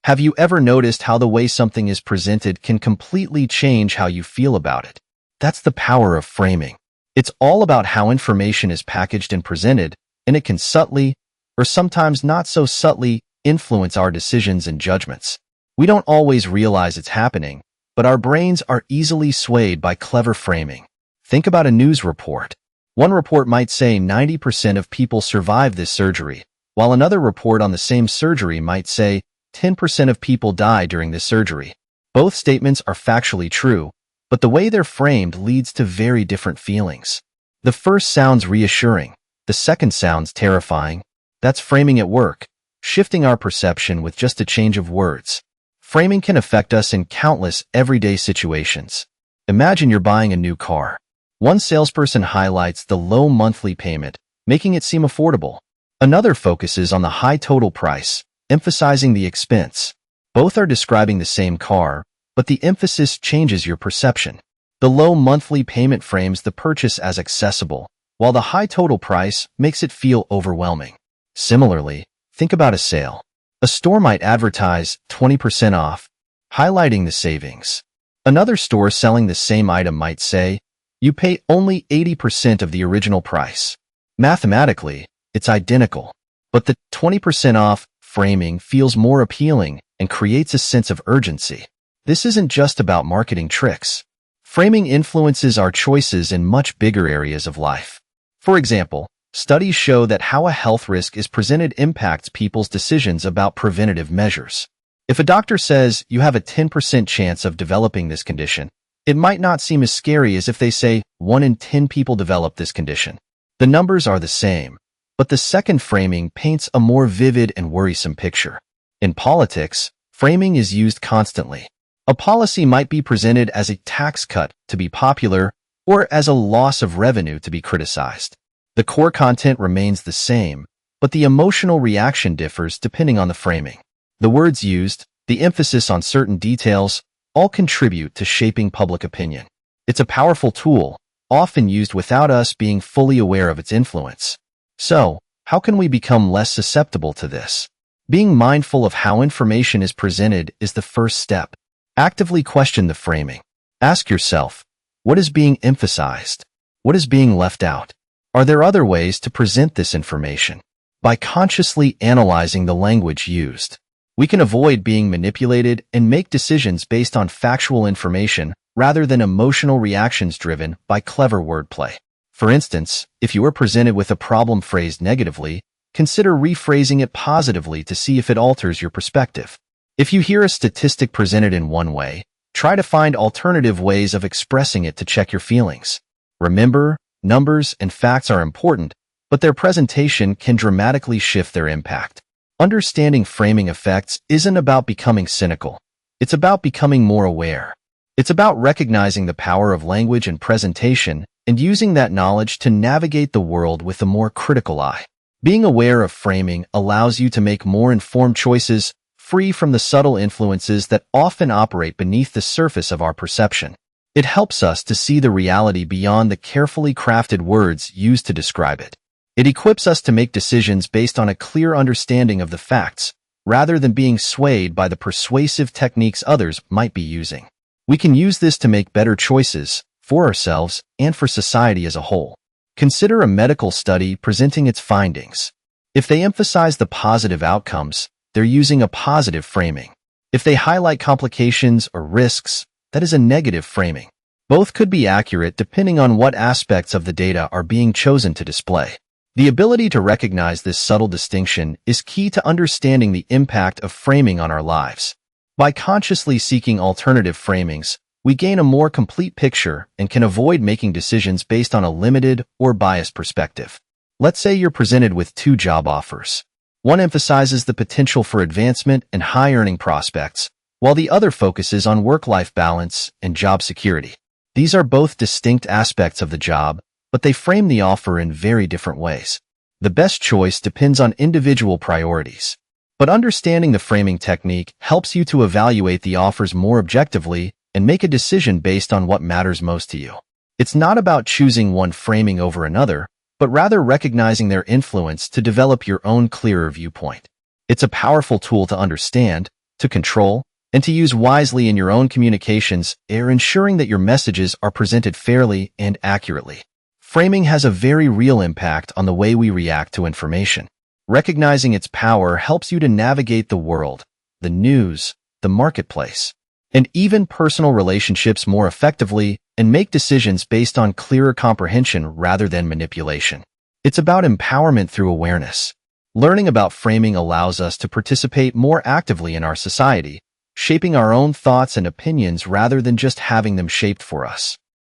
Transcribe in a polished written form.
Have you ever noticed how the way something is presented can completely change how you feel about it? That's the power of framing. It's all about how information is packaged and presented, and it can subtly, or sometimes not so subtly, influence our decisions and judgments. We don't always realize it's happening, but our brains are easily swayed by clever framing. Think about a news report. One report might say 90% of people survive this surgery, while another report on the same surgery might say 10% of people die during this surgery. Both statements are factually true, but the way they're framed leads to very different feelings. The first sounds reassuring. The second sounds terrifying. That's framing at work, shifting our perception with just a change of words. Framing can affect us in countless everyday situations. Imagine you're buying a new car. One salesperson highlights the low monthly payment, making it seem affordable. Another focuses on the high total price, emphasizing the expense. Both are describing the same car, but the emphasis changes your perception. The low monthly payment frames the purchase as accessible, while the high total price makes it feel overwhelming. Similarly, think about a sale. A store might advertise 20% off, highlighting the savings. Another store selling the same item might say, you pay only 80% of the original price. Mathematically, it's identical, but the 20% off framing feels more appealing and creates a sense of urgency. This isn't just about marketing tricks. Framing influences our choices in much bigger areas of life. For example, studies show that how a health risk is presented impacts people's decisions about preventative measures. If a doctor says you have a 10% chance of developing this condition, it might not seem as scary as if they say 1 in 10 people develop this condition. The numbers are the same, but the second framing paints a more vivid and worrisome picture. In politics, framing is used constantly. A policy might be presented as a tax cut to be popular or as a loss of revenue to be criticized. The core content remains the same, but the emotional reaction differs depending on the framing. The words used, the emphasis on certain details, all contribute to shaping public opinion. It's a powerful tool, often used without us being fully aware of its influence. So, how can we become less susceptible to this? Being mindful of how information is presented is the first step. Actively question the framing. Ask yourself, what is being emphasized? What is being left out? Are there other ways to present this information? By consciously analyzing the language used, we can avoid being manipulated and make decisions based on factual information rather than emotional reactions driven by clever wordplay. For instance, if you are presented with a problem phrased negatively, consider rephrasing it positively to see if it alters your perspective. If you hear a statistic presented in one way, try to find alternative ways of expressing it to check your feelings. Remember, numbers and facts are important, but their presentation can dramatically shift their impact. Understanding framing effects isn't about becoming cynical. It's about becoming more aware. It's about recognizing the power of language and presentation and using that knowledge to navigate the world with a more critical eye. Being aware of framing allows you to make more informed choices, free from the subtle influences that often operate beneath the surface of our perception. It helps us to see the reality beyond the carefully crafted words used to describe it. It equips us to make decisions based on a clear understanding of the facts, rather than being swayed by the persuasive techniques others might be using. We can use this to make better choices for ourselves and for society as a whole. Consider a medical study presenting its findings. If they emphasize the positive outcomes, they're using a positive framing. If they highlight complications or risks, that is a negative framing. Both could be accurate depending on what aspects of the data are being chosen to display. The ability to recognize this subtle distinction is key to understanding the impact of framing on our lives. By consciously seeking alternative framings, we gain a more complete picture and can avoid making decisions based on a limited or biased perspective. Let's say you're presented with 2 job offers. One emphasizes the potential for advancement and high earning prospects, while the other focuses on work-life balance and job security. These are both distinct aspects of the job, but they frame the offer in very different ways. The best choice depends on individual priorities. But understanding the framing technique helps you to evaluate the offers more objectively and make a decision based on what matters most to you. It's not about choosing one framing over another, but rather recognizing their influence to develop your own clearer viewpoint. It's a powerful tool to understand, to control, and to use wisely in your own communications are ensuring that your messages are presented fairly and accurately. Framing has a very real impact on the way we react to information. Recognizing its power helps you to navigate the world, the news, the marketplace, and even personal relationships more effectively and make decisions based on clearer comprehension rather than manipulation. It's about empowerment through awareness. Learning about framing allows us to participate more actively in our society, shaping our own thoughts and opinions rather than just having them shaped for us.